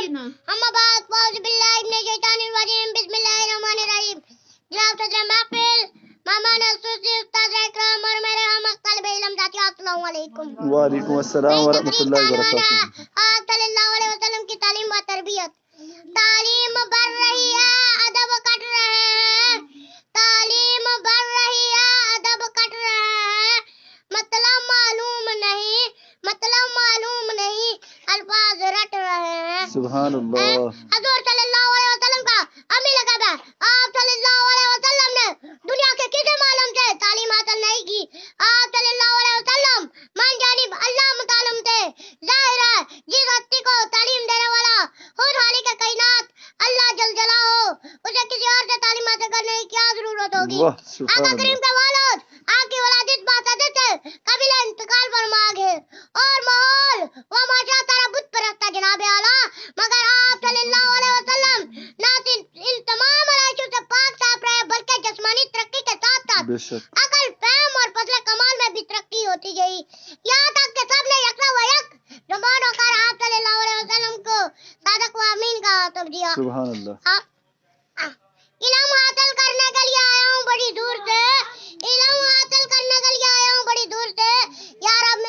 اما بعد فاعوذ باللہ من الشیطان الرجیم بسم اللہ الرحمن الرحیم. جناب صدر محفل، مہمان خصوصی استاد اکرام اور میرے ہم طالب علم ساتھیو، السلام علیکم. وعلیکم السلام ورحمۃ اللہ وبرکاتہ. آپ صلی اللہ علیہ وسلم کی تعلیم و تربیت. تعلیم بڑھ رہی ہے، ادب کٹ رہے ہیں. تعلیم بڑھ رہی ہے، ادب کٹ رہے ہیں. مطلب معلوم نہیں، الفاظ رٹ رہے ہیں. سبحان اللہ. حضور صلی اللہ علیہ وسلم کا امی لقب ہے. آپ صلی اللہ علیہ وسلم نے دنیا کے کسی معلوم سے تعلیم حاصل نہیں کی. آپ صلی اللہ علیہ وسلم من جانب اللہ متعلم تھے. ظاہر ہے جس ہستی کو تعلیم دینے والا خود خالق کائنات اللہ جل جلالہ، اسے کسی اور سے تعلیم حاصل کرنے کی کیا ضرورت ہوگی. واہ سبحان آقا اللہ. کریم کے والد آپ کی ولادت باسدت سے قبیلہ انتقال فرما گئے اور ماحول وہ معاشرہ تارا بت پرست ہے جناب اعلیٰ. مگر آپ صلی اللہ علیہ وسلم نہ صرف ان تمام عرائشوں سے پاک صاف رہے بلکہ جسمانی ترقی کے ساتھ ساتھ بے شک. عقل، فہم اور فضل کمال میں بھی ترقی ہوتی گئی، یہاں تک کہ سب نے یکنا و یک زبان ہو کر آپ صلی اللہ علیہ وسلم کو صادق و امین کا خطاب دیا. سبحان اللہ. آپ